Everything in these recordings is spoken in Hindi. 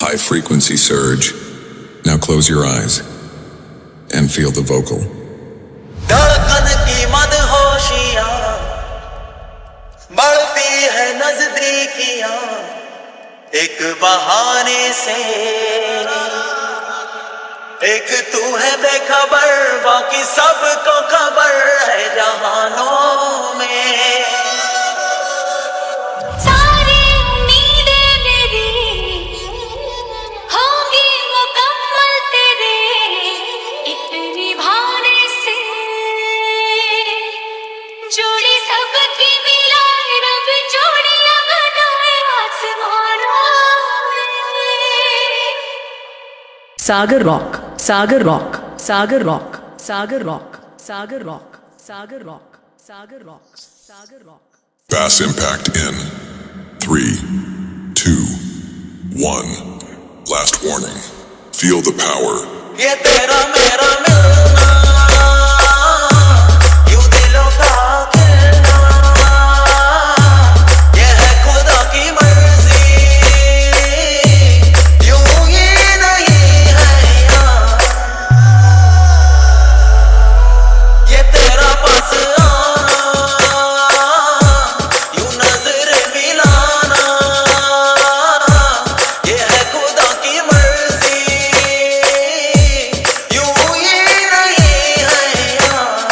high frequency surge. Now close your eyes and feel the vocal. धड़कन की मदहोशियां बढ़ती है नजदीकियां एक बहाने से, एक तू है बेखबर बाकी सबको खबर है जहानों में। सारी उम्मीदें मेरी होंगी मुकम्मल तेरे एक निभाने से, जोड़ी सबकी मिलाए रब जोड़ियां बनाए आसमानों में। Sagar Rock, Sagar Rock, Sagar Rock, Sagar Rock, Sagar Rock, Sagar Rock, Sagar Rock, Sagar Rock. Bass impact in 3, 2, 1. Last warning. Feel the power. ये तेरा मेरा मिलना यूं दिलों का खिलना, ये है खुदा की मर्जी यूं ही नहीं है यार। ये तेरा पास आना यूं नजर मिलाना, ये है खुदा की मर्जी यूं ही नहीं है यार।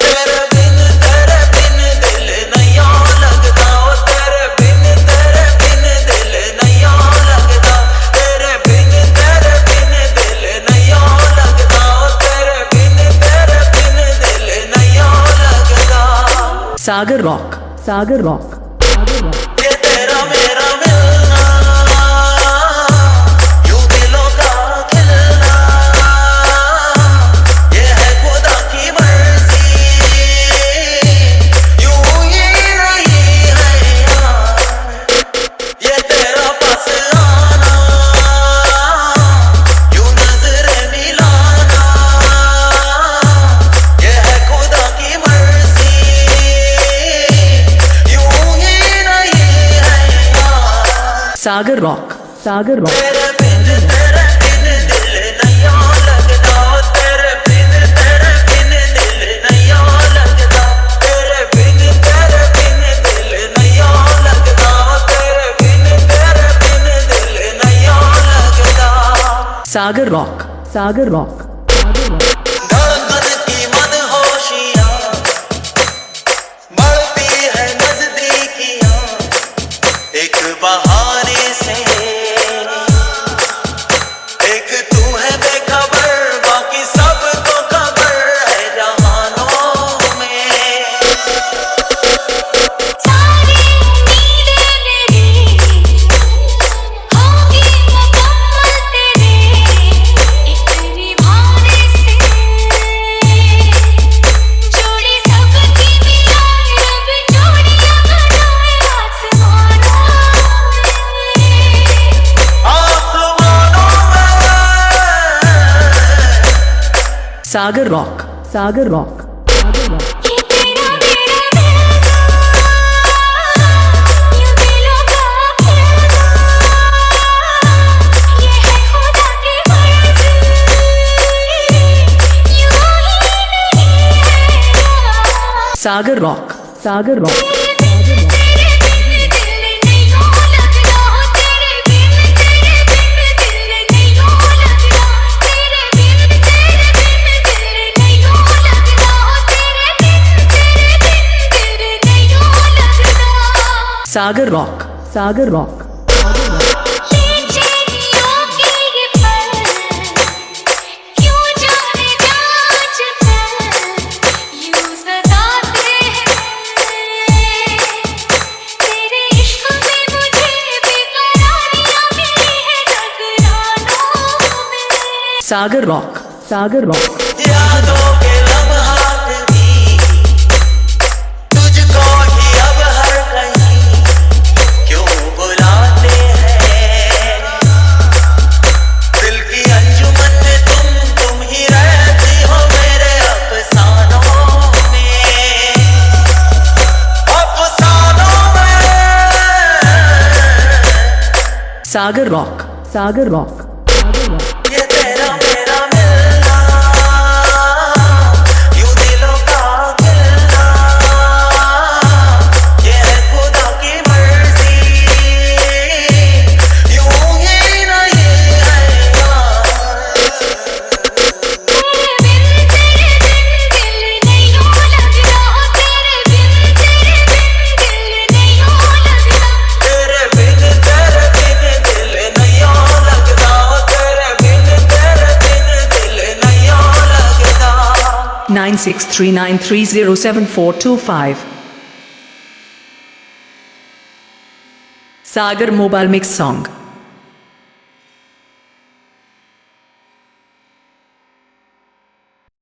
तेरे बिन दिल नहीं लगता, ओ तेरे बिन दिल नहीं लगता, तेरे बिन दिल नहीं लगता, ओ तेरे बिन दिल नहीं लगता। Sagar Rock, Sagar Rock, Sagar Rock. ये तेरा मेरा मिलना यूं दिलों का खिलना, ये है खुदा की मर्जी यूं ही नहीं है यार। ये तेरा पास आना यूं नजर मिलाना, ये है खुदा की मर्जी यूं ही नहीं है यार। Sagar Rock, Sagar Rock. तेरे बिन दिल नहीं लगता, ओ तेरे बिन दिल नहीं लगता, तेरे बिन दिल नहीं लगता, ओ तेरे बिन दिल नहीं लगता। Sagar Rock, Sagar Rock, Sagar Rock. धड़कन की मदहोशियां बढ़ती है नजदीकियां एक बहाने से, एक तू है बेखबर बाकी सबको खबर है जहानों में। सारी उम्मीदें मेरी होंगी मुकम्मल तेरे एक निभाने से, जोड़ी सबकी मिलाए रब जोड़ियां बनाए आसमानों में। आसमानों में Sagar Rock, Sagar Rock, Sagar Rock. ये तेरा मेरा मिलना यूं दिलों का खिलना, ये है खुदा की मर्जी यूं ही नहीं है यार। Sagar Rock, Sagar Rock. तेरे बिन दिल नहीं लगता, तेरे बिन दिल नहीं लगता, तेरे बिन दिल नहीं लगता, तेरे बिन दिल नहीं लगता। Sagar Rock, Sagar Rock, Sagar Rock. बेचैनियों के ये पल क्यों जाने जांच कर यूं सताते हैं, तेरे इश्क में मुझे बेकरारियां मिली है नजरानों में। Sagar Rock, Sagar Rock. यादों के लम्हात भी तुझको ही अब हर कहीं क्यों बुलाते हैं। दिल की अंजुमन में तुम ही रहती हो मेरे अफसानों में, अफसानों में। Sagar Rock, Sagar Rock, Sagar Rock. ये तेरा मेरा मिलना यूं दिलों का गिलना ये है खुदा की मर्जी यूं ही नहीं है तेरे बिन दिल नहीं हो लगता तेरे बिन दिल नहीं हो लगता तेरे बिन दिल नहीं हो लगता तेरे बिन दिल नहीं हो लगता 9639307425. Sagar Mobile Mix Song.